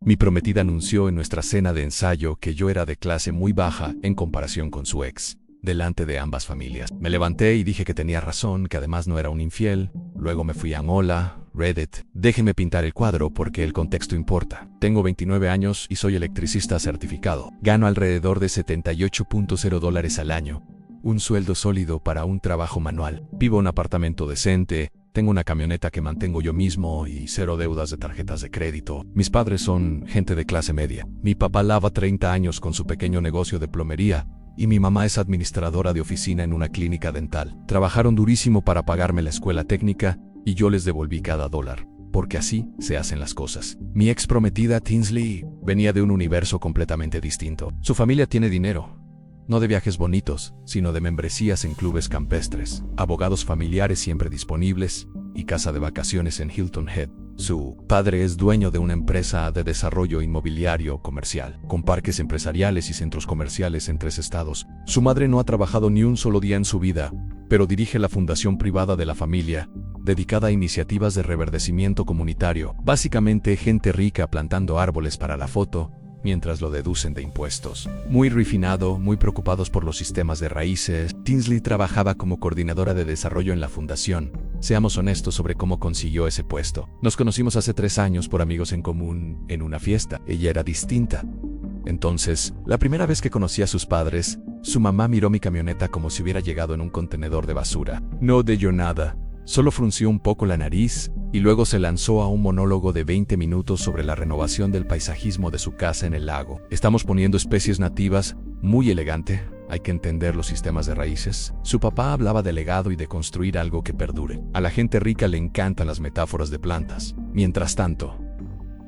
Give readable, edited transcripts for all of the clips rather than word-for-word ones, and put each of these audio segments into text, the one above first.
Mi prometida anunció en nuestra cena de ensayo que yo era de clase muy baja en comparación con su ex, delante de ambas familias. Me levanté y dije que tenía razón, que además no era un infiel. Luego me fui a Angola, Reddit. Déjeme pintar el cuadro porque el contexto importa. Tengo 29 años y soy electricista certificado. Gano alrededor de $78.0 al año. Un sueldo sólido para un trabajo manual. Vivo en un apartamento decente. Tengo una camioneta que mantengo yo mismo y 0 deudas de tarjetas de crédito. Mis padres son gente de clase media. Mi papá lava 30 años con su pequeño negocio de plomería y mi mamá es administradora de oficina en una clínica dental. Trabajaron durísimo para pagarme la escuela técnica y yo les devolví cada dólar, porque así se hacen las cosas. Mi ex prometida, Tinsley, venía de un universo completamente distinto. Su familia tiene dinero. No de viajes bonitos, sino de membresías en clubes campestres, abogados familiares siempre disponibles y casa de vacaciones en Hilton Head. Su padre es dueño de una empresa de desarrollo inmobiliario comercial, con parques empresariales y centros comerciales en 3 estados. Su madre no ha trabajado ni un solo día en su vida, pero dirige la fundación privada de la familia, dedicada a iniciativas de reverdecimiento comunitario. Básicamente gente rica plantando árboles para la foto, mientras lo deducen de impuestos. Muy refinado, muy preocupados por los sistemas de raíces. Tinsley trabajaba como coordinadora de desarrollo en la fundación. Seamos honestos sobre cómo consiguió ese puesto. Nos conocimos hace 3 años por amigos en común en una fiesta. Ella era distinta. Entonces, la primera vez que conocí a sus padres, su mamá miró mi camioneta como si hubiera llegado en un contenedor de basura. No leyó nada. Solo frunció un poco la nariz y luego se lanzó a un monólogo de 20 minutos sobre la renovación del paisajismo de su casa en el lago. Estamos poniendo especies nativas, muy elegante, hay que entender los sistemas de raíces. Su papá hablaba de legado y de construir algo que perdure. A la gente rica le encantan las metáforas de plantas. Mientras tanto,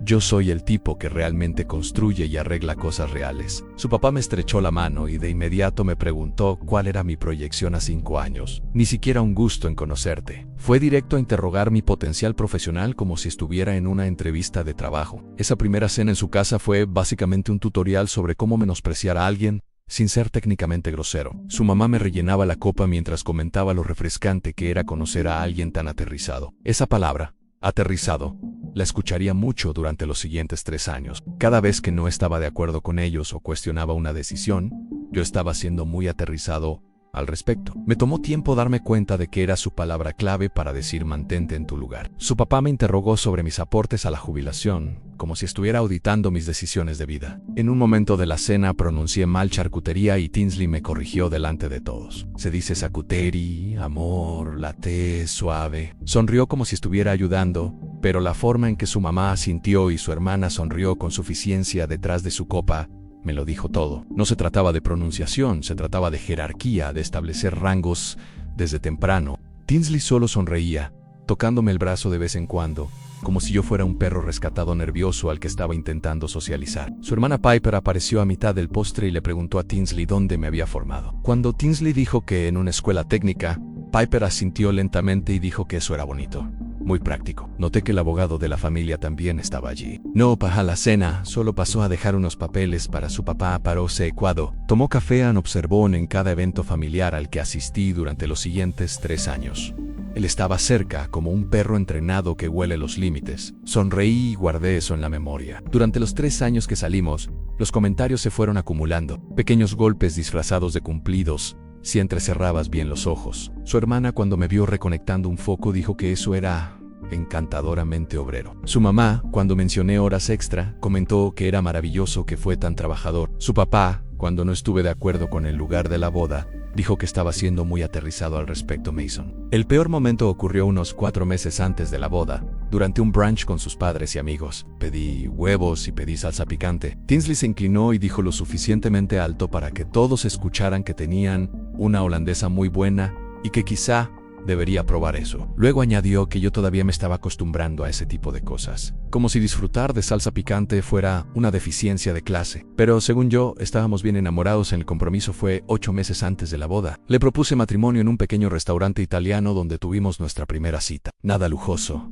yo soy el tipo que realmente construye y arregla cosas reales. Su papá me estrechó la mano y de inmediato me preguntó cuál era mi proyección a 5 años. Ni siquiera un gusto en conocerte. Fue directo a interrogar mi potencial profesional como si estuviera en una entrevista de trabajo. Esa primera cena en su casa fue básicamente un tutorial sobre cómo menospreciar a alguien sin ser técnicamente grosero. Su mamá me rellenaba la copa mientras comentaba lo refrescante que era conocer a alguien tan aterrizado. Esa palabra, aterrizado, la escucharía mucho durante los siguientes 3 años. Cada vez que no estaba de acuerdo con ellos o cuestionaba una decisión, yo estaba siendo muy aterrizado al respecto. Me tomó tiempo darme cuenta de que era su palabra clave para decir mantente en tu lugar. Su papá me interrogó sobre mis aportes a la jubilación, como si estuviera auditando mis decisiones de vida. En un momento de la cena pronuncié mal charcutería y Tinsley me corrigió delante de todos. Se dice charcuterie, amor, la T suave. Sonrió como si estuviera ayudando, pero la forma en que su mamá asintió y su hermana sonrió con suficiencia detrás de su copa me lo dijo todo. No se trataba de pronunciación, se trataba de jerarquía, de establecer rangos desde temprano. Tinsley solo sonreía, tocándome el brazo de vez en cuando, como si yo fuera un perro rescatado nervioso al que estaba intentando socializar. Su hermana Piper apareció a mitad del postre y le preguntó a Tinsley dónde me había formado. Cuando Tinsley dijo que en una escuela técnica, Piper asintió lentamente y dijo que eso era bonito. Muy práctico. Noté que el abogado de la familia también estaba allí. No para la cena, solo pasó a dejar unos papeles para su papá. Paróse ecuado. Tomó café and observó en cada evento familiar al que asistí durante los siguientes 3 años. Él estaba cerca, como un perro entrenado que huele los límites. Sonreí y guardé eso en la memoria. Durante los 3 años que salimos, los comentarios se fueron acumulando. Pequeños golpes disfrazados de cumplidos, si entrecerrabas bien los ojos. Su hermana, cuando me vio reconectando un foco, dijo que eso era encantadoramente obrero. Su mamá, cuando mencioné horas extra, comentó que era maravilloso que fue tan trabajador. Su papá, cuando no estuve de acuerdo con el lugar de la boda, dijo que estaba siendo muy aterrizado al respecto. Mason. El peor momento ocurrió unos 4 meses antes de la boda, durante un brunch con sus padres y amigos. Pedí huevos y pedí salsa picante. Tinsley se inclinó y dijo lo suficientemente alto para que todos escucharan que tenían una holandesa muy buena y que quizá debería probar eso. Luego añadió que yo todavía me estaba acostumbrando a ese tipo de cosas, como si disfrutar de salsa picante fuera una deficiencia de clase. Pero según yo, estábamos bien enamorados. El compromiso fue 8 meses antes de la boda. Le propuse matrimonio en un pequeño restaurante italiano donde tuvimos nuestra primera cita. Nada lujoso,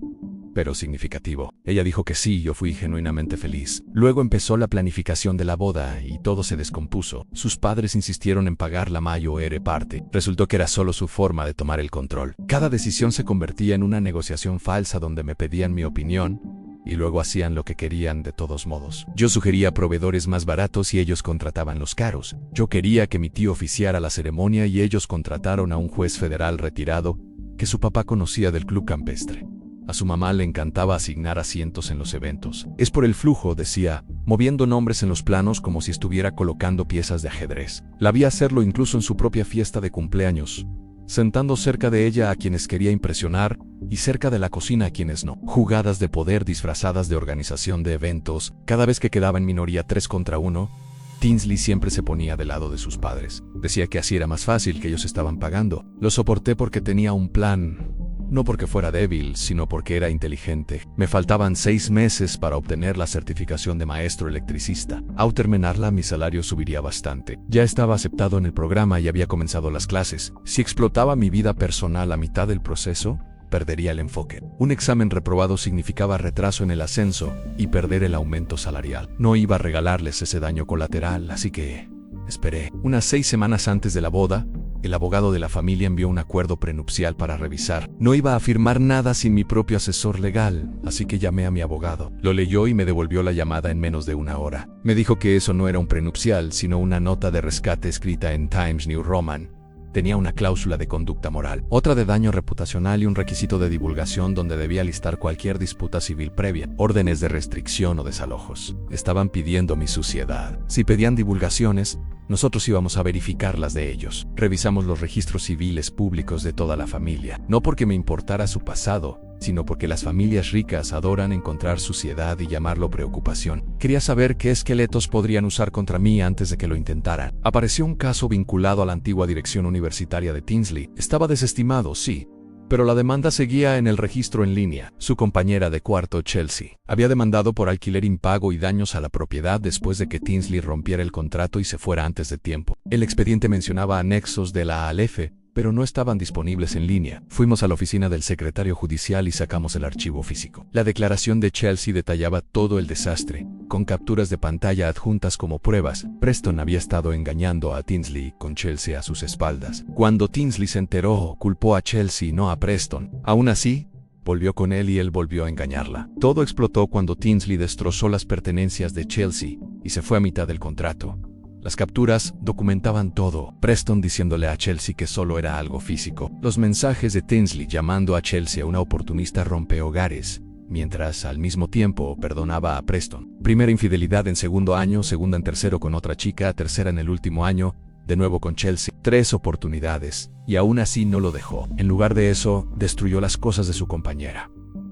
pero significativo. Ella dijo que sí y yo fui genuinamente feliz. Luego empezó la planificación de la boda y todo se descompuso. Sus padres insistieron en pagar la mayor parte. Resultó que era solo su forma de tomar el control. Cada decisión se convertía en una negociación falsa donde me pedían mi opinión, y luego hacían lo que querían de todos modos. Yo sugería proveedores más baratos y ellos contrataban los caros. Yo quería que mi tío oficiara la ceremonia y ellos contrataron a un juez federal retirado que su papá conocía del club campestre. A su mamá le encantaba asignar asientos en los eventos. Es por el flujo, decía, moviendo nombres en los planos como si estuviera colocando piezas de ajedrez. La vi hacerlo incluso en su propia fiesta de cumpleaños, sentando cerca de ella a quienes quería impresionar y cerca de la cocina a quienes no. Jugadas de poder disfrazadas de organización de eventos. Cada vez que quedaba en minoría 3 contra 1, Tinsley siempre se ponía del lado de sus padres. Decía que así era más fácil, que ellos estaban pagando. Lo soporté porque tenía un plan. No porque fuera débil, sino porque era inteligente. Me faltaban 6 meses para obtener la certificación de maestro electricista. Al terminarla, mi salario subiría bastante. Ya estaba aceptado en el programa y había comenzado las clases. Si explotaba mi vida personal a mitad del proceso, perdería el enfoque. Un examen reprobado significaba retraso en el ascenso y perder el aumento salarial. No iba a regalarles ese daño colateral, así que esperé. Unas 6 semanas antes de la boda, el abogado de la familia envió un acuerdo prenupcial para revisar. No iba a firmar nada sin mi propio asesor legal, así que llamé a mi abogado. Lo leyó y me devolvió la llamada en menos de 1 hora. Me dijo que eso no era un prenupcial, sino una nota de rescate escrita en Times New Roman. Tenía una cláusula de conducta moral, otra de daño reputacional y un requisito de divulgación donde debía listar cualquier disputa civil previa, órdenes de restricción o desalojos. Estaban pidiendo mi suciedad. Si pedían divulgaciones, nosotros íbamos a verificar las de ellos. Revisamos los registros civiles públicos de toda la familia, no porque me importara su pasado, sino porque las familias ricas adoran encontrar suciedad y llamarlo preocupación. Quería saber qué esqueletos podrían usar contra mí antes de que lo intentaran. Apareció un caso vinculado a la antigua dirección universitaria de Tinsley. Estaba desestimado, sí, pero la demanda seguía en el registro en línea. Su compañera de cuarto, Chelsea, había demandado por alquiler impago y daños a la propiedad después de que Tinsley rompiera el contrato y se fuera antes de tiempo. El expediente mencionaba anexos de la ALF, pero no estaban disponibles en línea. Fuimos a la oficina del secretario judicial y sacamos el archivo físico. La declaración de Chelsea detallaba todo el desastre, con capturas de pantalla adjuntas como pruebas. Preston había estado engañando a Tinsley con Chelsea a sus espaldas. Cuando Tinsley se enteró, culpó a Chelsea, no a Preston. Aún así, volvió con él y él volvió a engañarla. Todo explotó cuando Tinsley destrozó las pertenencias de Chelsea y se fue a mitad del contrato. Las capturas documentaban todo, Preston diciéndole a Chelsea que solo era algo físico, los mensajes de Tinsley llamando a Chelsea una oportunista rompehogares, mientras al mismo tiempo perdonaba a Preston. Primera infidelidad en segundo año, segunda en tercero con otra chica, tercera en el último año, de nuevo con Chelsea. 3 oportunidades, y aún así no lo dejó. En lugar de eso, destruyó las cosas de su compañera.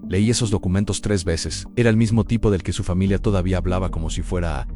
Leí esos documentos 3 veces. Era el mismo tipo del que su familia todavía hablaba como si fuera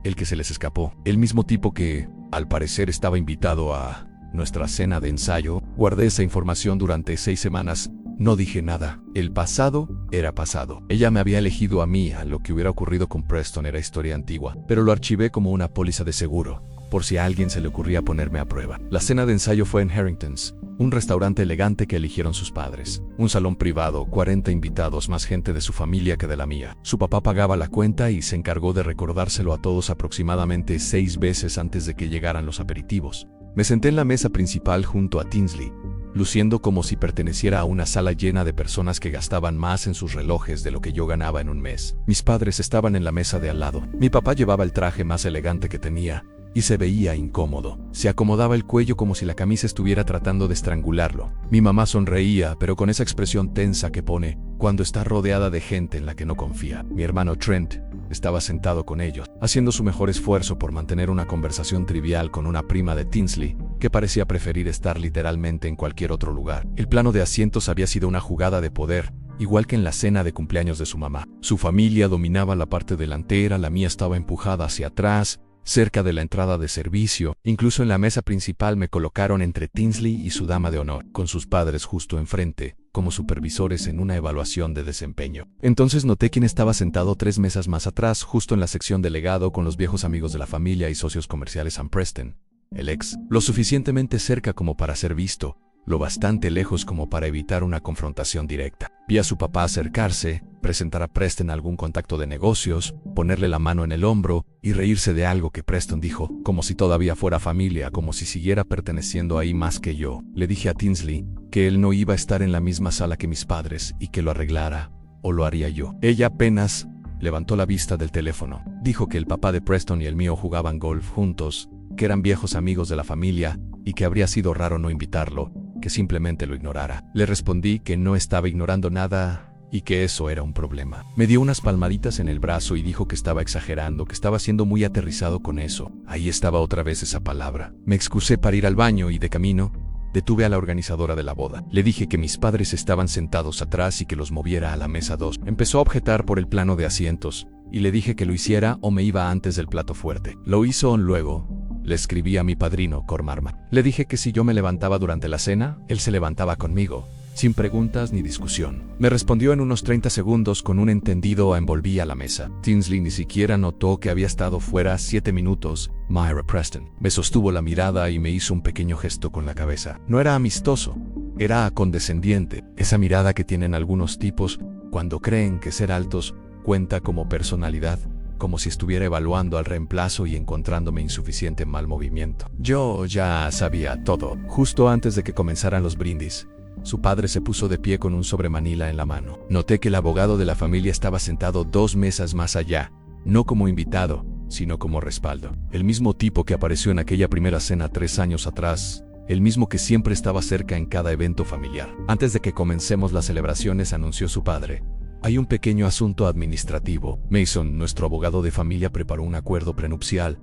el que se les escapó. El mismo tipo que, al parecer, estaba invitado a nuestra cena de ensayo. Guardé esa información durante 6 semanas. No dije nada. El pasado era pasado. Ella me había elegido a mí. A lo que hubiera ocurrido con Preston era historia antigua. Pero lo archivé como una póliza de seguro, por si a alguien se le ocurría ponerme a prueba. La cena de ensayo fue en Harrington's, un restaurante elegante que eligieron sus padres. Un salón privado, 40 invitados, más gente de su familia que de la mía. Su papá pagaba la cuenta y se encargó de recordárselo a todos aproximadamente 6 veces antes de que llegaran los aperitivos. Me senté en la mesa principal junto a Tinsley, luciendo como si perteneciera a una sala llena de personas que gastaban más en sus relojes de lo que yo ganaba en un mes. Mis padres estaban en la mesa de al lado. Mi papá llevaba el traje más elegante que tenía, y se veía incómodo. Se acomodaba el cuello como si la camisa estuviera tratando de estrangularlo. Mi mamá sonreía, pero con esa expresión tensa que pone cuando está rodeada de gente en la que no confía. Mi hermano Trent estaba sentado con ellos, haciendo su mejor esfuerzo por mantener una conversación trivial con una prima de Tinsley, que parecía preferir estar literalmente en cualquier otro lugar. El plano de asientos había sido una jugada de poder, igual que en la cena de cumpleaños de su mamá. Su familia dominaba la parte delantera, la mía estaba empujada hacia atrás, cerca de la entrada de servicio. Incluso en la mesa principal me colocaron entre Tinsley y su dama de honor, con sus padres justo enfrente, como supervisores en una evaluación de desempeño. Entonces noté quién estaba sentado 3 mesas más atrás, justo en la sección de legado, con los viejos amigos de la familia y socios comerciales Sam Preston, el ex, lo suficientemente cerca como para ser visto, lo bastante lejos como para evitar una confrontación directa. Vi a su papá acercarse, presentar a Preston algún contacto de negocios, ponerle la mano en el hombro y reírse de algo que Preston dijo, como si todavía fuera familia, como si siguiera perteneciendo ahí más que yo. Le dije a Tinsley que él no iba a estar en la misma sala que mis padres y que lo arreglara o lo haría yo. Ella apenas levantó la vista del teléfono. Dijo que el papá de Preston y el mío jugaban golf juntos, que eran viejos amigos de la familia y que habría sido raro no invitarlo, que simplemente lo ignorara. Le respondí que no estaba ignorando nada y que eso era un problema. Me dio unas palmaditas en el brazo y dijo que estaba exagerando, que estaba siendo muy aterrizado con eso. Ahí estaba otra vez esa palabra. Me excusé para ir al baño y de camino detuve a la organizadora de la boda. Le dije que mis padres estaban sentados atrás y que los moviera a la mesa 2. Empezó a objetar por el plano de asientos y le dije que lo hiciera o me iba antes del plato fuerte. Lo hizo luego. Le escribí a mi padrino, Cormarma. Le dije que si yo me levantaba durante la cena, él se levantaba conmigo, sin preguntas ni discusión. Me respondió en unos 30 segundos con un entendido. Envolví a la mesa. Tinsley ni siquiera notó que había estado fuera 7 minutos. Myra Preston me sostuvo la mirada y me hizo un pequeño gesto con la cabeza. No era amistoso, era condescendiente. Esa mirada que tienen algunos tipos cuando creen que ser altos cuenta como personalidad, como si estuviera evaluando al reemplazo y encontrándome insuficiente en mal movimiento. Yo ya sabía todo. Justo antes de que comenzaran los brindis, su padre se puso de pie con un sobremanila en la mano. Noté que el abogado de la familia estaba sentado 2 mesas más allá, no como invitado, sino como respaldo. El mismo tipo que apareció en aquella primera cena 3 años atrás, el mismo que siempre estaba cerca en cada evento familiar. Antes de que comencemos las celebraciones, anunció su padre: hay un pequeño asunto administrativo. Mason, nuestro abogado de familia, preparó un acuerdo prenupcial.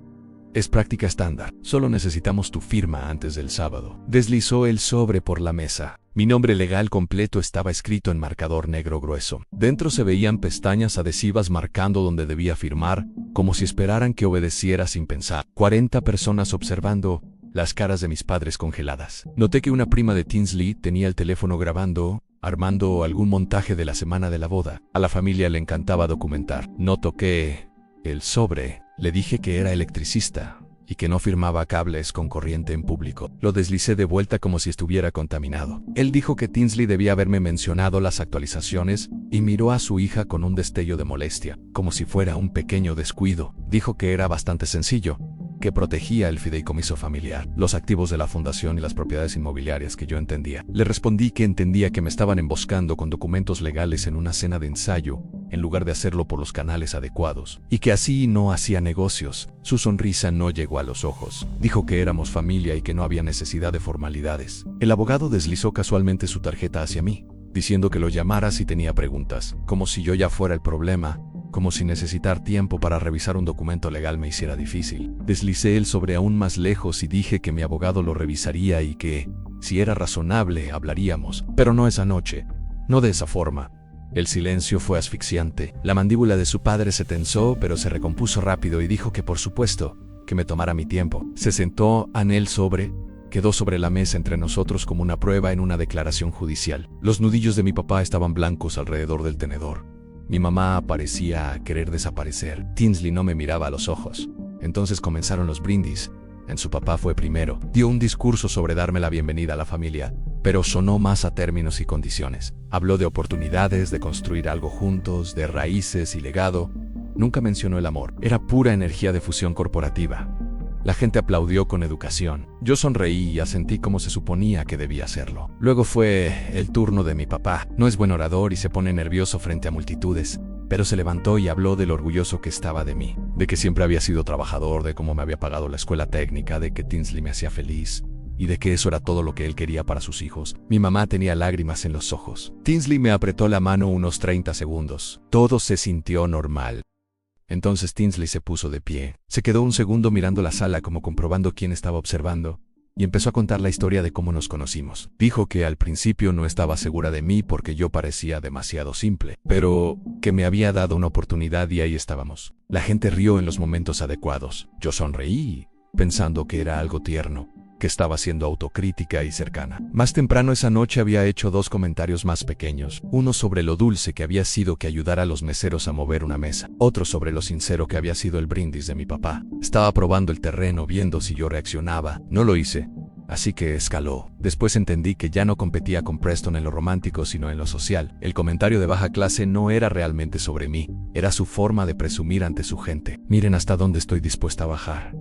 Es práctica estándar. Solo necesitamos tu firma antes del sábado. Deslizó el sobre por la mesa. Mi nombre legal completo estaba escrito en marcador negro grueso. Dentro se veían pestañas adhesivas marcando donde debía firmar, como si esperaran que obedeciera sin pensar. 40 personas observando, las caras de mis padres congeladas. Noté que una prima de Tinsley tenía el teléfono grabando, armando algún montaje de la semana de la boda. A la familia le encantaba documentar. No toqué el sobre. Le dije que era electricista y que no firmaba cables con corriente en público. Lo deslicé de vuelta como si estuviera contaminado. Él dijo que Tinsley debía haberme mencionado las actualizaciones y miró a su hija con un destello de molestia, como si fuera un pequeño descuido. Dijo que era bastante sencillo, que protegía el fideicomiso familiar, los activos de la fundación y las propiedades inmobiliarias que yo entendía. Le respondí que entendía que me estaban emboscando con documentos legales en una cena de ensayo, en lugar de hacerlo por los canales adecuados, y que así no hacía negocios. Su sonrisa no llegó a los ojos. Dijo que éramos familia y que no había necesidad de formalidades. El abogado deslizó casualmente su tarjeta hacia mí, diciendo que lo llamara si tenía preguntas, como si yo ya fuera el problema, como si necesitar tiempo para revisar un documento legal me hiciera difícil. Deslicé el sobre aún más lejos y dije que mi abogado lo revisaría y que, si era razonable, hablaríamos, pero no esa noche, no de esa forma. El silencio fue asfixiante. La mandíbula de su padre se tensó, pero se recompuso rápido y dijo que por supuesto, que me tomara mi tiempo. Se sentó en el sobre, quedó sobre la mesa entre nosotros como una prueba en una declaración judicial. Los nudillos de mi papá estaban blancos alrededor del tenedor. Mi mamá parecía querer desaparecer. Tinsley no me miraba a los ojos. Entonces comenzaron los brindis. Su papá fue primero. Dio un discurso sobre darme la bienvenida a la familia, pero sonó más a términos y condiciones. Habló de oportunidades, de construir algo juntos, de raíces y legado. Nunca mencionó el amor. Era pura energía de fusión corporativa. La gente aplaudió con educación. Yo sonreí y asentí como se suponía que debía hacerlo. Luego fue el turno de mi papá. No es buen orador y se pone nervioso frente a multitudes, pero se levantó y habló de lo orgulloso que estaba de mí, de que siempre había sido trabajador, de cómo me había pagado la escuela técnica, de que Tinsley me hacía feliz y de que eso era todo lo que él quería para sus hijos. Mi mamá tenía lágrimas en los ojos. Tinsley me apretó la mano unos 30 segundos. Todo se sintió normal. Entonces Tinsley se puso de pie. Se quedó un segundo mirando la sala como comprobando quién estaba observando, y empezó a contar la historia de cómo nos conocimos. Dijo que al principio no estaba segura de mí porque yo parecía demasiado simple, pero que me había dado una oportunidad y ahí estábamos. La gente rió en los momentos adecuados. Yo sonreí, pensando que era algo tierno, que estaba siendo autocrítica y cercana. Más temprano esa noche había hecho 2 comentarios más pequeños, uno sobre lo dulce que había sido que ayudara a los meseros a mover una mesa, otro sobre lo sincero que había sido el brindis de mi papá. Estaba probando el terreno, viendo si yo reaccionaba. No lo hice, así que escaló. Después entendí que ya no competía con Preston en lo romántico sino en lo social. El comentario de baja clase no era realmente sobre mí, era su forma de presumir ante su gente. Miren hasta dónde estoy dispuesta a bajar.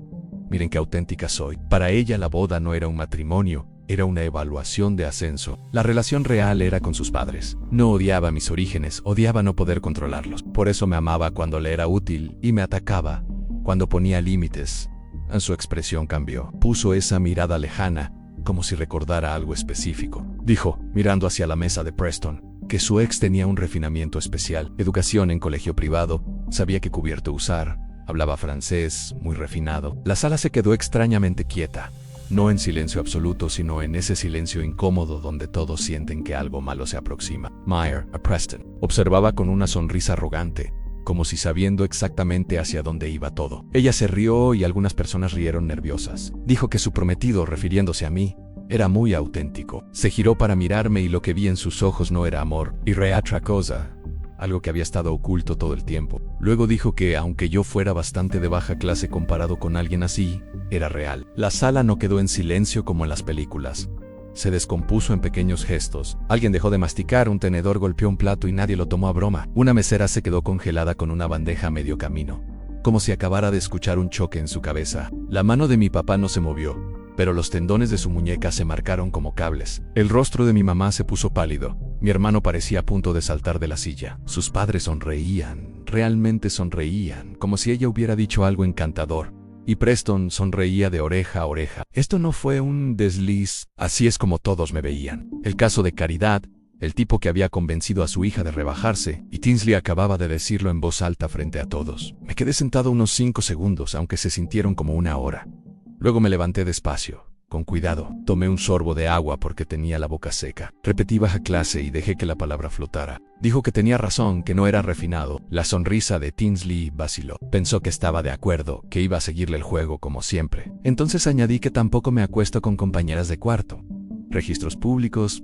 Miren qué auténtica soy. Para ella la boda no era un matrimonio, Era una evaluación de ascenso. La relación real era con sus padres. No odiaba mis orígenes, odiaba no poder controlarlos. Por eso me amaba cuando le era útil y me atacaba cuando ponía límites. Su expresión cambió. Puso esa mirada lejana, como si recordara algo específico. Dijo, mirando hacia la mesa de Preston, que su ex tenía un refinamiento especial. Educación en colegio privado, sabía qué cubierto usar, hablaba francés, muy refinado. La sala se quedó extrañamente quieta. No en silencio absoluto, sino en ese silencio incómodo donde todos sienten que algo malo se aproxima. Meyer, a Preston, observaba con una sonrisa arrogante, como si sabiendo exactamente hacia dónde iba todo. Ella se rió y algunas personas rieron nerviosas. Dijo que su prometido, refiriéndose a mí, era muy auténtico. Se giró para mirarme y lo que vi en sus ojos no era amor, y otra cosa, algo que había estado oculto todo el tiempo. Luego dijo que, aunque yo fuera bastante de baja clase comparado con alguien así, era real. La sala no quedó en silencio como en las películas. Se descompuso en pequeños gestos. Alguien dejó de masticar, un tenedor golpeó un plato y nadie lo tomó a broma. Una mesera se quedó congelada con una bandeja a medio camino, como si acabara de escuchar un choque en su cabeza. La mano de mi papá no se movió, pero los tendones de su muñeca se marcaron como cables. El rostro de mi mamá se puso pálido. Mi hermano parecía a punto de saltar de la silla. Sus padres sonreían, realmente sonreían, como si ella hubiera dicho algo encantador. Y Preston sonreía de oreja a oreja. Esto no fue un desliz, así es como todos me veían. El caso de Caridad, el tipo que había convencido a su hija de rebajarse, y Tinsley acababa de decirlo en voz alta frente a todos. Me quedé sentado unos 5 segundos, aunque se sintieron como una hora. Luego me levanté despacio, con cuidado. Tomé un sorbo de agua porque tenía la boca seca. Repetí baja clase y dejé que la palabra flotara. Dijo que tenía razón, que no era refinado. La sonrisa de Tinsley vaciló. Pensó que estaba de acuerdo, que iba a seguirle el juego como siempre. Entonces añadí que tampoco me acuesto con compañeras de cuarto. Registros públicos.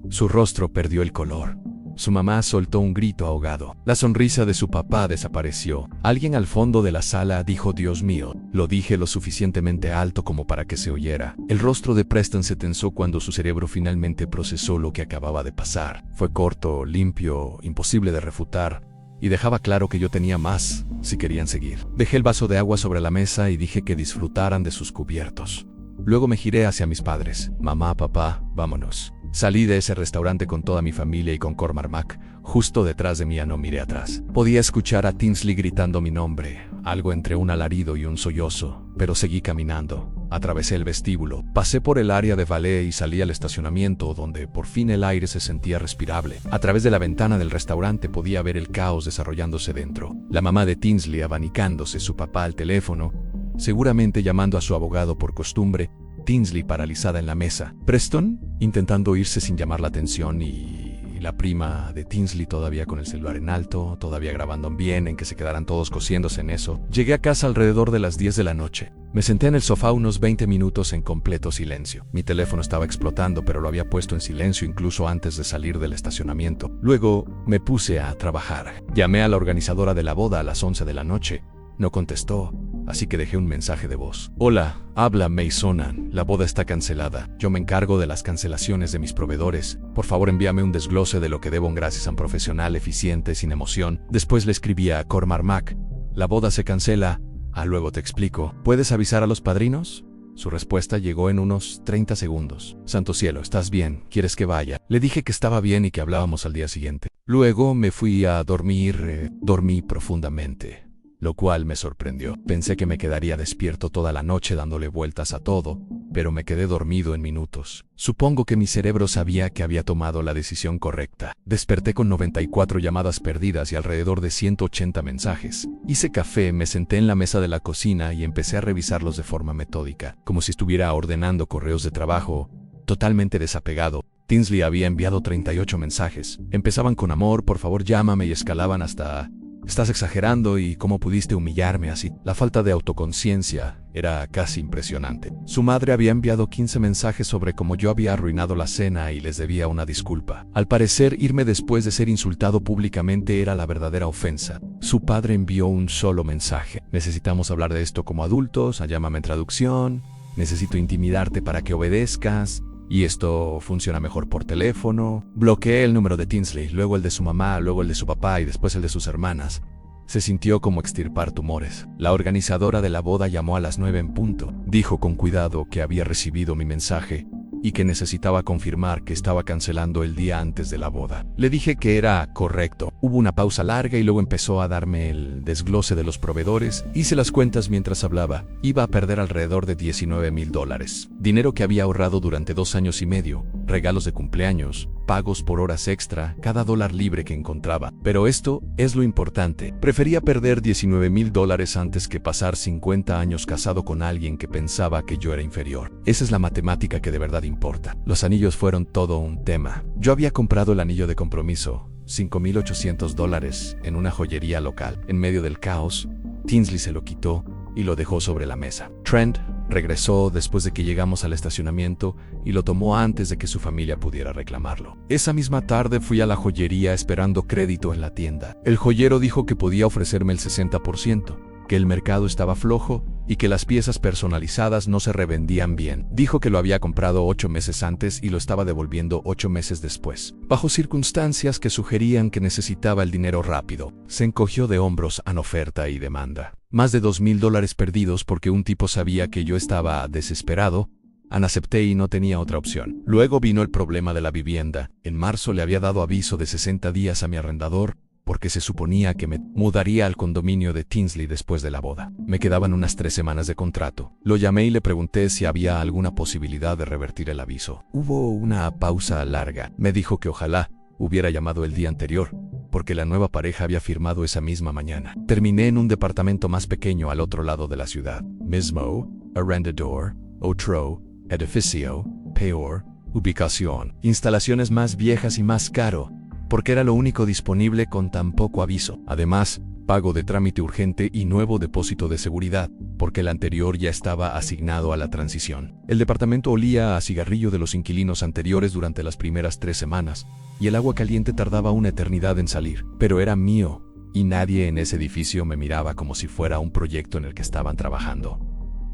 Su rostro perdió el color. Su mamá soltó un grito ahogado. La sonrisa de su papá desapareció. Alguien al fondo de la sala dijo Dios mío. Lo dije lo suficientemente alto como para que se oyera. El rostro de Preston se tensó cuando su cerebro finalmente procesó lo que acababa de pasar. Fue corto, limpio, imposible de refutar, y dejaba claro que yo tenía más, si querían seguir. Dejé el vaso de agua sobre la mesa y dije que disfrutaran de sus cubiertos. Luego me giré hacia mis padres. Mamá, papá, vámonos. Salí de ese restaurante con toda mi familia y con Cormac. Justo detrás de mí no miré atrás. Podía escuchar a Tinsley gritando mi nombre, algo entre un alarido y un sollozo, pero seguí caminando. Atravesé el vestíbulo, pasé por el área de ballet y salí al estacionamiento, donde por fin el aire se sentía respirable. A través de la ventana del restaurante podía ver el caos desarrollándose dentro. La mamá de Tinsley abanicándose, su papá al teléfono, seguramente llamando a su abogado por costumbre, Tinsley paralizada en la mesa, Preston intentando irse sin llamar la atención y la prima de Tinsley todavía con el celular en alto, todavía grabando bien en que se quedaran todos cosiéndose en eso. Llegué a casa alrededor de las 10 de la noche. Me senté en el sofá unos 20 minutos en completo silencio. Mi teléfono estaba explotando, pero lo había puesto en silencio incluso antes de salir del estacionamiento. Luego me puse a trabajar. Llamé a la organizadora de la boda a las 11 de la noche. No contestó, así que dejé un mensaje de voz. Hola, habla Masonan. La boda está cancelada. Yo me encargo de las cancelaciones de mis proveedores. Por favor, envíame un desglose de lo que debo gracias a un profesional eficiente, sin emoción. Después le escribí a Cormac. La boda se cancela. Luego te explico. ¿Puedes avisar a los padrinos? Su respuesta llegó en unos 30 segundos. Santo cielo, ¿estás bien? ¿Quieres que vaya? Le dije que estaba bien y que hablábamos al día siguiente. Luego me fui a dormir. Dormí profundamente, lo cual me sorprendió. Pensé que me quedaría despierto toda la noche dándole vueltas a todo, pero me quedé dormido en minutos. Supongo que mi cerebro sabía que había tomado la decisión correcta. Desperté con 94 llamadas perdidas y alrededor de 180 mensajes. Hice café, me senté en la mesa de la cocina y empecé a revisarlos de forma metódica, como si estuviera ordenando correos de trabajo, totalmente desapegado. Tinsley había enviado 38 mensajes. Empezaban con amor, por favor llámame, y escalaban hasta estás exagerando y cómo pudiste humillarme así. La falta de autoconciencia era casi impresionante. Su madre había enviado 15 mensajes sobre cómo yo había arruinado la cena y les debía una disculpa. Al parecer, irme después de ser insultado públicamente era la verdadera ofensa. Su padre envió un solo mensaje. Necesitamos hablar de esto como adultos, llámame en traducción, necesito intimidarte para que obedezcas. Y esto funciona mejor por teléfono. Bloqueé el número de Tinsley, luego el de su mamá, luego el de su papá y después el de sus hermanas. Se sintió como extirpar tumores. La organizadora de la boda llamó a las 9 en punto. Dijo con cuidado que había recibido mi mensaje y que necesitaba confirmar que estaba cancelando el día antes de la boda. Le dije que era correcto. Hubo una pausa larga y luego empezó a darme el desglose de los proveedores. Hice las cuentas mientras hablaba. Iba a perder alrededor de $19,000. Dinero que había ahorrado durante 2 años y medio, regalos de cumpleaños, pagos por horas extra, cada dólar libre que encontraba. Pero esto es lo importante. Prefería perder $19,000 antes que pasar 50 años casado con alguien que pensaba que yo era inferior. Esa es la matemática que de verdad importa. Los anillos fueron todo un tema. Yo había comprado el anillo de compromiso, $5,800, en una joyería local. En medio del caos, Tinsley se lo quitó y lo dejó sobre la mesa. Trent regresó después de que llegamos al estacionamiento y lo tomó antes de que su familia pudiera reclamarlo. Esa misma tarde fui a la joyería esperando crédito en la tienda. El joyero dijo que podía ofrecerme el 60%, que el mercado estaba flojo y que las piezas personalizadas no se revendían bien. Dijo que lo había comprado 8 meses antes y lo estaba devolviendo 8 meses después, bajo circunstancias que sugerían que necesitaba el dinero rápido. Se encogió de hombros ante oferta y demanda. Más de $2,000 perdidos porque un tipo sabía que yo estaba desesperado. Acepté y no tenía otra opción. Luego vino el problema de la vivienda. En marzo le había dado aviso de 60 días a mi arrendador, porque se suponía que me mudaría al condominio de Tinsley después de la boda. Me quedaban unas 3 semanas de contrato. Lo llamé y le pregunté si había alguna posibilidad de revertir el aviso. Hubo una pausa larga. Me dijo que ojalá hubiera llamado el día anterior, porque la nueva pareja había firmado esa misma mañana. Terminé en un departamento más pequeño al otro lado de la ciudad. Mismo arrendador, otro edificio, peor ubicación. Instalaciones más viejas y más caro, porque era lo único disponible con tan poco aviso. Además, pago de trámite urgente y nuevo depósito de seguridad, porque el anterior ya estaba asignado a la transición. El departamento olía a cigarrillo de los inquilinos anteriores durante las primeras 3 semanas, y el agua caliente tardaba una eternidad en salir. Pero era mío, y nadie en ese edificio me miraba como si fuera un proyecto en el que estaban trabajando.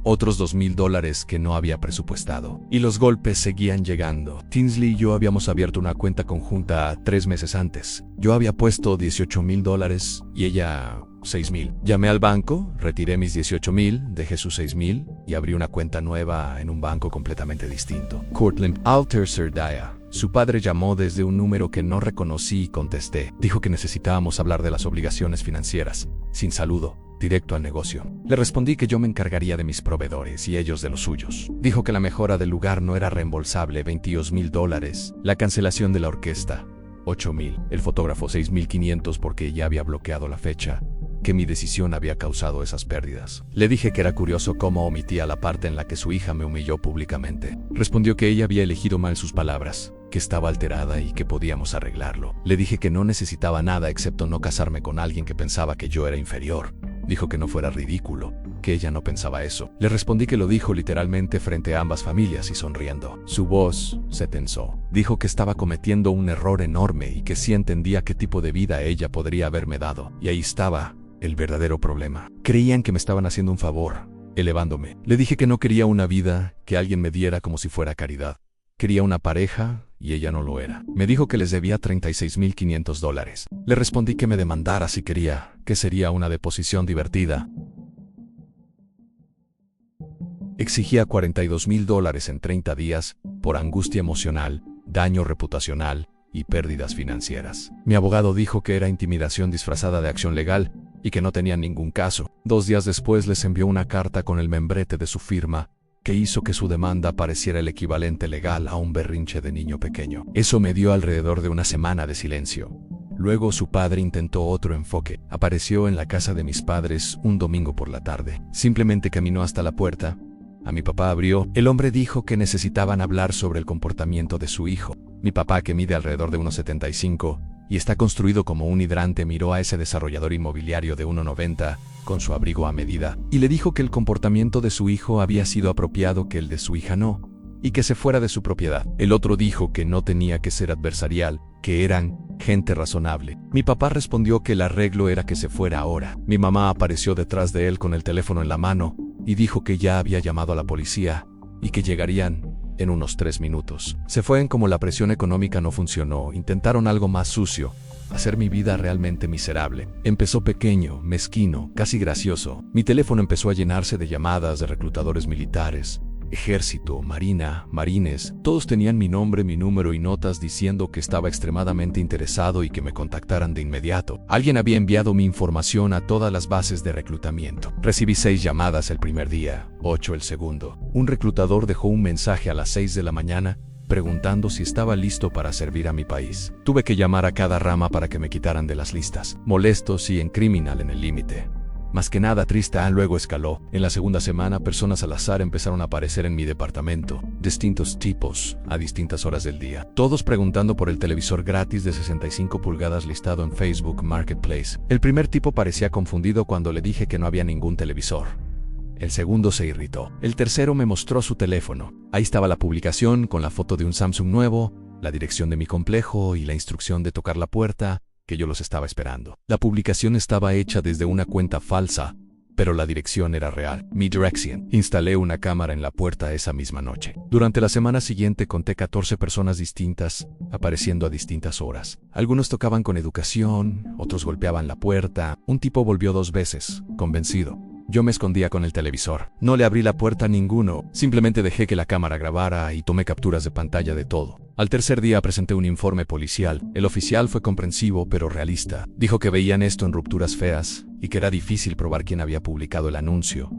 Otros $2,000 que no había presupuestado. Y los golpes seguían llegando. Tinsley y yo habíamos abierto una cuenta conjunta 3 meses antes. Yo había puesto $18,000 y ella $6,000. Llamé al banco, retiré mis $18,000, dejé sus $6,000 y abrí una cuenta nueva en un banco completamente distinto. Cortland Alterserdaya. Su padre llamó desde un número que no reconocí y contesté. Dijo que necesitábamos hablar de las obligaciones financieras. Sin saludo, directo al negocio. Le respondí que yo me encargaría de mis proveedores y ellos de los suyos. Dijo que la mejora del lugar no era reembolsable, $22,000. La cancelación de la orquesta, $8,000. El fotógrafo, $6,500 porque ya había bloqueado la fecha. Que mi decisión había causado esas pérdidas. Le dije que era curioso cómo omitía la parte en la que su hija me humilló públicamente. Respondió que ella había elegido mal sus palabras, que estaba alterada y que podíamos arreglarlo. Le dije que no necesitaba nada excepto no casarme con alguien que pensaba que yo era inferior. Dijo que no fuera ridículo, que ella no pensaba eso. Le respondí que lo dijo literalmente frente a ambas familias y sonriendo. Su voz se tensó. Dijo que estaba cometiendo un error enorme y que sí entendía qué tipo de vida ella podría haberme dado. Y ahí estaba el verdadero problema. Creían que me estaban haciendo un favor, elevándome. Le dije que no quería una vida que alguien me diera como si fuera caridad. Quería una pareja y ella no lo era. Me dijo que les debía $36,500. Le respondí que me demandara si quería, que sería una deposición divertida. Exigía $42,000 en 30 días por angustia emocional, daño reputacional y pérdidas financieras. Mi abogado dijo que era intimidación disfrazada de acción legal y que no tenía ningún caso. 2 días después les envió una carta con el membrete de su firma que hizo que su demanda pareciera el equivalente legal a un berrinche de niño pequeño. Eso me dio alrededor de una semana de silencio. Luego su padre intentó otro enfoque. Apareció en la casa de mis padres un domingo por la tarde. Simplemente caminó hasta la puerta. A mi papá abrió. El hombre dijo que necesitaban hablar sobre el comportamiento de su hijo. Mi papá, que mide alrededor de 1,75 y está construido como un hidrante, miró a ese desarrollador inmobiliario de 1,90 con su abrigo a medida y le dijo que el comportamiento de su hijo había sido apropiado, que el de su hija no, y que se fuera de su propiedad. El otro dijo que no tenía que ser adversarial, que eran gente razonable. Mi papá respondió que el arreglo era que se fuera ahora. Mi mamá apareció detrás de él con el teléfono en la mano y dijo que ya había llamado a la policía y que llegarían en unos 3 minutos. Se fue en como la presión económica no funcionó. Intentaron algo más sucio, hacer mi vida realmente miserable. Empezó pequeño, mezquino, casi gracioso. Mi teléfono empezó a llenarse de llamadas de reclutadores militares, Ejército, Marina, Marines, todos tenían mi nombre, mi número y notas diciendo que estaba extremadamente interesado y que me contactaran de inmediato. Alguien había enviado mi información a todas las bases de reclutamiento. Recibí 6 llamadas el primer día, 8 el segundo. Un reclutador dejó un mensaje a las 6 de la mañana preguntando si estaba listo para servir a mi país. Tuve que llamar a cada rama para que me quitaran de las listas. Molestos y en criminal en el límite. Más que nada triste, luego escaló. En la segunda semana, personas al azar empezaron a aparecer en mi departamento. Distintos tipos, a distintas horas del día. Todos preguntando por el televisor gratis de 65 pulgadas listado en Facebook Marketplace. El primer tipo parecía confundido cuando le dije que no había ningún televisor. El segundo se irritó. El tercero me mostró su teléfono. Ahí estaba la publicación con la foto de un Samsung nuevo, la dirección de mi complejo y la instrucción de tocar la puerta, que yo los estaba esperando. La publicación estaba hecha desde una cuenta falsa, pero la dirección era real. Mi dirección. Instalé una cámara en la puerta esa misma noche. Durante la semana siguiente conté 14 personas distintas, apareciendo a distintas horas. Algunos tocaban con educación, otros golpeaban la puerta. Un tipo volvió 2 veces, convencido. Yo me escondía con el televisor. No le abrí la puerta a ninguno, simplemente dejé que la cámara grabara y tomé capturas de pantalla de todo. Al tercer día presenté un informe policial. El oficial fue comprensivo pero realista. Dijo que veían esto en rupturas feas y que era difícil probar quién había publicado el anuncio,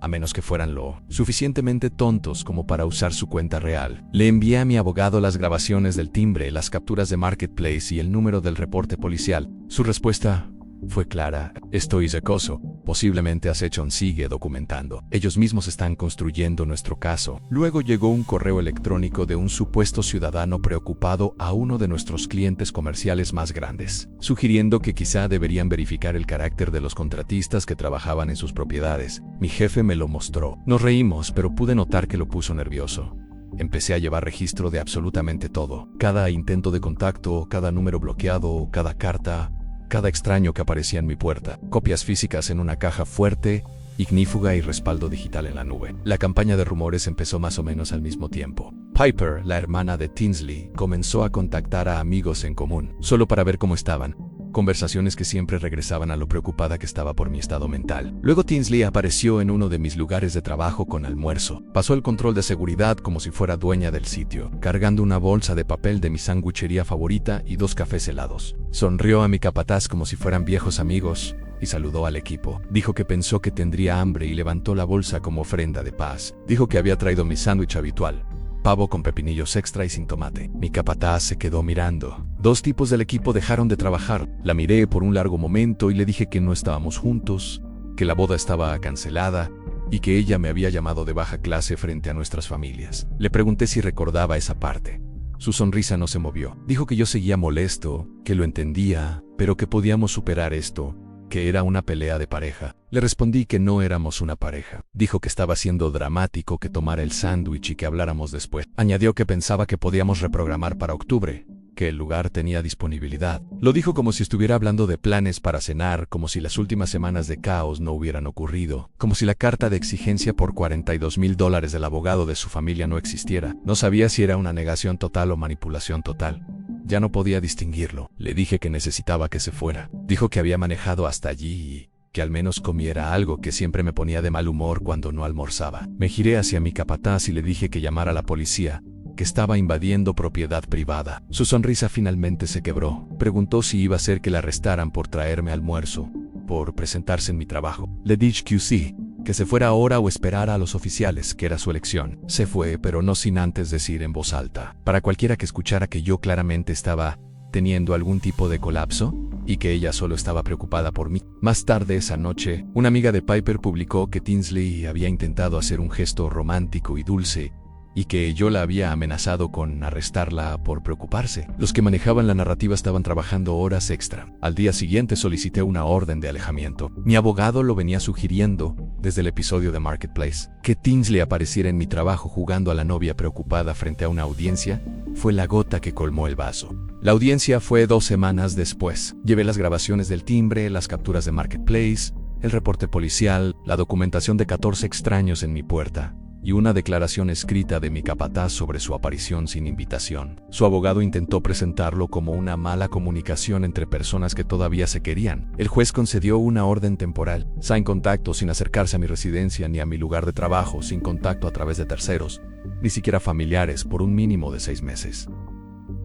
a menos que fueran lo suficientemente tontos como para usar su cuenta real. Le envié a mi abogado las grabaciones del timbre, las capturas de Marketplace y el número del reporte policial. Su respuesta fue clara: esto es acoso. Posiblemente Acechon sigue documentando. Ellos mismos están construyendo nuestro caso. Luego llegó un correo electrónico de un supuesto ciudadano preocupado a uno de nuestros clientes comerciales más grandes, sugiriendo que quizá deberían verificar el carácter de los contratistas que trabajaban en sus propiedades. Mi jefe me lo mostró. Nos reímos, pero pude notar que lo puso nervioso. Empecé a llevar registro de absolutamente todo. Cada intento de contacto, cada número bloqueado, cada carta, cada extraño que aparecía en mi puerta. Copias físicas en una caja fuerte, ignífuga y respaldo digital en la nube. La campaña de rumores empezó más o menos al mismo tiempo. Piper, la hermana de Tinsley, comenzó a contactar a amigos en común, solo para ver cómo estaban. Conversaciones que siempre regresaban a lo preocupada que estaba por mi estado mental. Luego Tinsley apareció en uno de mis lugares de trabajo con almuerzo. Pasó el control de seguridad como si fuera dueña del sitio, cargando una bolsa de papel de mi sanguichería favorita y 2 cafés helados. Sonrió a mi capataz como si fueran viejos amigos y saludó al equipo. Dijo que pensó que tendría hambre y levantó la bolsa como ofrenda de paz. Dijo que había traído mi sándwich habitual: pavo con pepinillos extra y sin tomate. Mi capataz se quedó mirando. 2 tipos del equipo dejaron de trabajar. La miré por un largo momento y le dije que no estábamos juntos, que la boda estaba cancelada y que ella me había llamado de baja clase frente a nuestras familias. Le pregunté si recordaba esa parte. Su sonrisa no se movió. Dijo que yo seguía molesto, que lo entendía, pero que podíamos superar esto, que era una pelea de pareja. Le respondí que no éramos una pareja. Dijo que estaba siendo dramático, que tomara el sándwich y que habláramos después. Añadió que pensaba que podíamos reprogramar para octubre, que el lugar tenía disponibilidad. Lo dijo como si estuviera hablando de planes para cenar, como si las últimas semanas de caos no hubieran ocurrido, como si la carta de exigencia por $42,000 del abogado de su familia no existiera. No sabía si era una negación total o manipulación total. Ya no podía distinguirlo. Le dije que necesitaba que se fuera. Dijo que había manejado hasta allí y que al menos comiera algo, que siempre me ponía de mal humor cuando no almorzaba. Me giré hacia mi capataz y le dije que llamara a la policía, que estaba invadiendo propiedad privada. Su sonrisa finalmente se quebró. Preguntó si iba a hacer que la arrestaran por traerme almuerzo, por presentarse en mi trabajo. Le dije que sí, que se fuera ahora o esperara a los oficiales, que era su elección. Se fue, pero no sin antes decir en voz alta, para cualquiera que escuchara, que yo claramente estaba teniendo algún tipo de colapso y que ella solo estaba preocupada por mí. Más tarde esa noche, una amiga de Piper publicó que Tinsley había intentado hacer un gesto romántico y dulce y que yo la había amenazado con arrestarla por preocuparse. Los que manejaban la narrativa estaban trabajando horas extra. Al día siguiente solicité una orden de alejamiento. Mi abogado lo venía sugiriendo desde el episodio de Marketplace. Que Tinsley apareciera en mi trabajo jugando a la novia preocupada frente a una audiencia fue la gota que colmó el vaso. La audiencia fue 2 semanas después. Llevé las grabaciones del timbre, las capturas de Marketplace, el reporte policial, la documentación de 14 extraños en mi puerta y una declaración escrita de mi capataz sobre su aparición sin invitación. Su abogado intentó presentarlo como una mala comunicación entre personas que todavía se querían. El juez concedió una orden temporal, sin contacto, sin acercarse a mi residencia ni a mi lugar de trabajo, sin contacto a través de terceros, ni siquiera familiares, por un mínimo de 6 meses.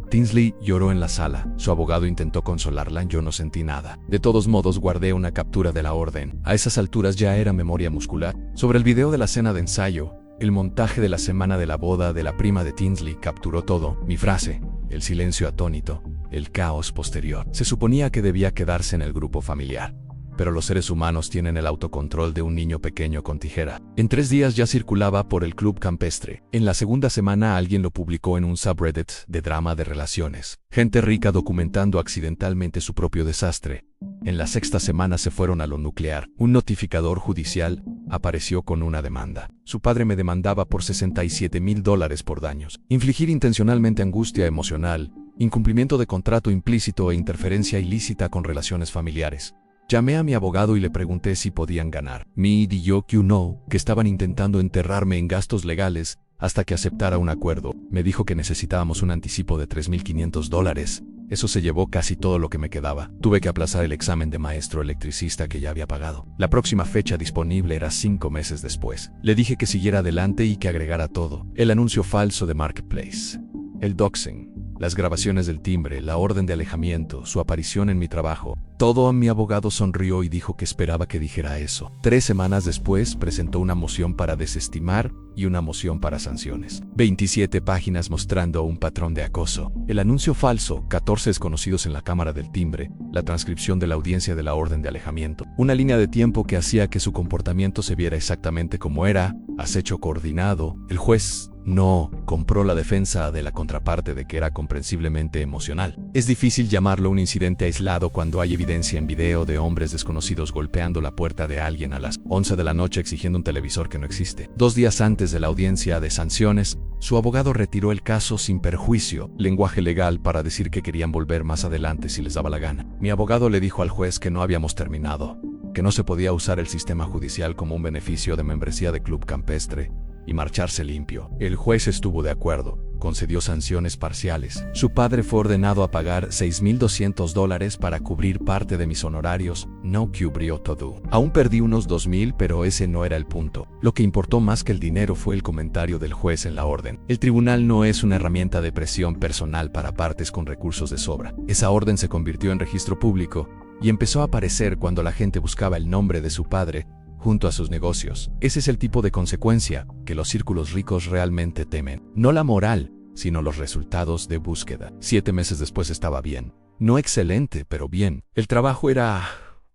Tinsley lloró en la sala. Su abogado intentó consolarla, yo no sentí nada. De todos modos, guardé una captura de la orden. A esas alturas ya era memoria muscular. Sobre el video de la cena de ensayo, el montaje de la semana de la boda de la prima de Tinsley capturó todo. Mi frase, el silencio atónito, el caos posterior. Se suponía que debía quedarse en el grupo familiar. Pero los seres humanos tienen el autocontrol de un niño pequeño con tijera. En 3 días ya circulaba por el club campestre. En la segunda semana alguien lo publicó en un subreddit de drama de relaciones. Gente rica documentando accidentalmente su propio desastre. En la sexta semana se fueron a lo nuclear. Un notificador judicial apareció con una demanda. Su padre me demandaba por $67,000 por daños. Infligir intencionalmente angustia emocional, incumplimiento de contrato implícito e interferencia ilícita con relaciones familiares. Llamé a mi abogado y le pregunté si podían ganar. Me dijo que no, que estaban intentando enterrarme en gastos legales hasta que aceptara un acuerdo. Me dijo que necesitábamos un anticipo de $3,500. Eso se llevó casi todo lo que me quedaba. Tuve que aplazar el examen de maestro electricista que ya había pagado. La próxima fecha disponible era 5 meses después. Le dije que siguiera adelante y que agregara todo. El anuncio falso de Marketplace, el doxing, las grabaciones del timbre, la orden de alejamiento, su aparición en mi trabajo. Todo. Mi abogado sonrió y dijo que esperaba que dijera eso. 3 semanas después presentó una moción para desestimar y una moción para sanciones. 27 páginas mostrando un patrón de acoso. El anuncio falso, 14 desconocidos en la cámara del timbre, la transcripción de la audiencia de la orden de alejamiento. Una línea de tiempo que hacía que su comportamiento se viera exactamente como era, acecho coordinado. El juez no compró la defensa de la contraparte de que era comprensiblemente emocional. Es difícil llamarlo un incidente aislado cuando hay evidencia en video de hombres desconocidos golpeando la puerta de alguien a las 11 de la noche exigiendo un televisor que no existe. 2 días antes de la audiencia de sanciones, su abogado retiró el caso sin perjuicio, lenguaje legal para decir que querían volver más adelante si les daba la gana. Mi abogado le dijo al juez que no habíamos terminado, que no se podía usar el sistema judicial como un beneficio de membresía de club campestre y marcharse limpio. El juez estuvo de acuerdo, concedió sanciones parciales. Su padre fue ordenado a pagar $6,200 para cubrir parte de mis honorarios, no cubrió todo. Aún perdí unos $2,000, pero ese no era el punto. Lo que importó más que el dinero fue el comentario del juez en la orden. El tribunal no es una herramienta de presión personal para partes con recursos de sobra. Esa orden se convirtió en registro público y empezó a aparecer cuando la gente buscaba el nombre de su padre junto a sus negocios. Ese es el tipo de consecuencia que los círculos ricos realmente temen. No la moral, sino los resultados de búsqueda. 7 meses después estaba bien. No excelente, pero bien. El trabajo era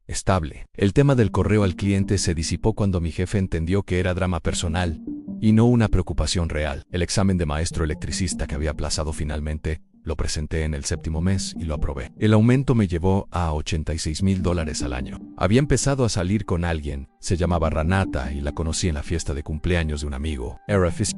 estable. El tema del correo al cliente se disipó cuando mi jefe entendió que era drama personal y no una preocupación real. El examen de maestro electricista que había aplazado finalmente, lo presenté en el 7º mes y lo aprobé. El aumento me llevó a $86,000 al año. Había empezado a salir con alguien, se llamaba Renata y la conocí en la fiesta de cumpleaños de un amigo.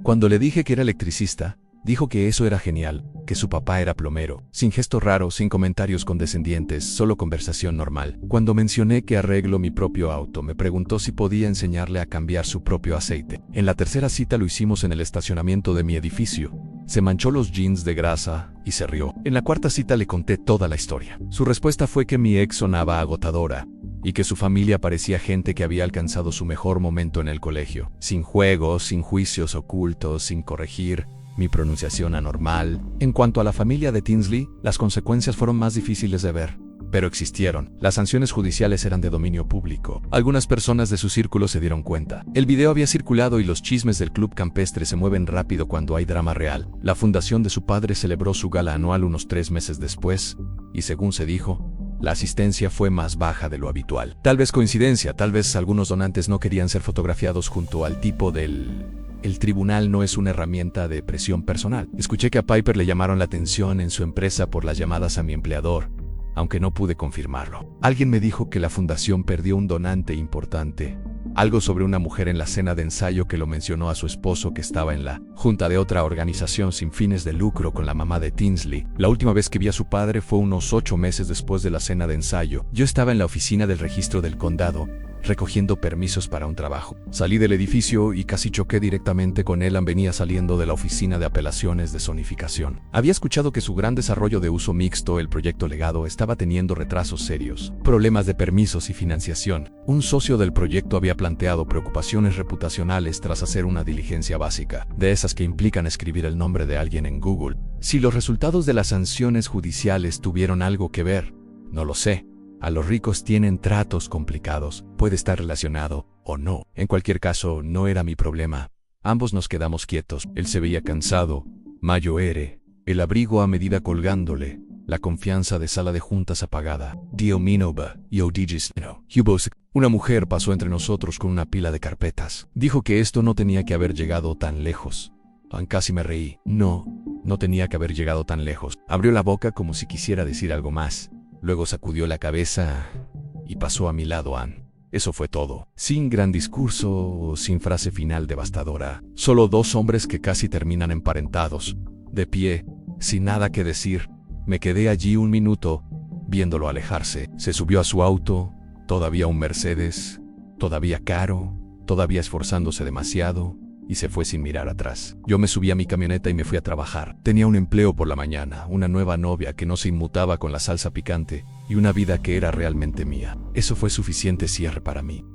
Cuando le dije que era electricista, dijo que eso era genial, que su papá era plomero. Sin gesto raro, sin comentarios condescendientes, solo conversación normal. Cuando mencioné que arreglo mi propio auto, me preguntó si podía enseñarle a cambiar su propio aceite. En la tercera cita lo hicimos en el estacionamiento de mi edificio. Se manchó los jeans de grasa y se rió. En la cuarta cita le conté toda la historia. Su respuesta fue que mi ex sonaba agotadora y que su familia parecía gente que había alcanzado su mejor momento en el colegio. Sin juegos, sin juicios ocultos, sin corregir mi pronunciación anormal. En cuanto a la familia de Tinsley, las consecuencias fueron más difíciles de ver, pero existieron. Las sanciones judiciales eran de dominio público. Algunas personas de su círculo se dieron cuenta. El video había circulado y los chismes del club campestre se mueven rápido cuando hay drama real. La fundación de su padre celebró su gala anual unos 3 meses después, y según se dijo, la asistencia fue más baja de lo habitual. Tal vez coincidencia, tal vez algunos donantes no querían ser fotografiados junto al tipo del... El tribunal no es una herramienta de presión personal. Escuché que a Piper le llamaron la atención en su empresa por las llamadas a mi empleador, aunque no pude confirmarlo. Alguien me dijo que la fundación perdió un donante importante. Algo sobre una mujer en la cena de ensayo que lo mencionó a su esposo que estaba en la junta de otra organización sin fines de lucro con la mamá de Tinsley. La última vez que vi a su padre fue unos 8 meses después de la cena de ensayo. Yo estaba en la oficina del registro del condado, recogiendo permisos para un trabajo. Salí del edificio y casi choqué directamente con él. Venía saliendo de la oficina de apelaciones de zonificación. Había escuchado que su gran desarrollo de uso mixto, el proyecto legado, estaba teniendo retrasos serios, problemas de permisos y financiación. Un socio del proyecto había planteado preocupaciones reputacionales tras hacer una diligencia básica, de esas que implican escribir el nombre de alguien en Google. Si los resultados de las sanciones judiciales tuvieron algo que ver, no lo sé. A los ricos tienen tratos complicados, puede estar relacionado o no. En cualquier caso, no era mi problema. Ambos nos quedamos quietos. Él se veía cansado, mayo ere, el abrigo a medida colgándole, la confianza de sala de juntas apagada. Dio minoba, yo digis no. Una mujer pasó entre nosotros con una pila de carpetas. Dijo que esto no tenía que haber llegado tan lejos. Casi me reí. No tenía que haber llegado tan lejos. Abrió la boca como si quisiera decir algo más. Luego sacudió la cabeza y pasó a mi lado Ann. Eso fue todo. Sin gran discurso, sin frase final devastadora. Solo dos hombres que casi terminan emparentados. De pie, sin nada que decir. Me quedé allí un minuto, viéndolo alejarse. Se subió a su auto, todavía un Mercedes, todavía caro, todavía esforzándose demasiado, y se fue sin mirar atrás. Yo me subí a mi camioneta y me fui a trabajar. Tenía un empleo por la mañana, una nueva novia que no se inmutaba con la salsa picante y una vida que era realmente mía. Eso fue suficiente cierre para mí.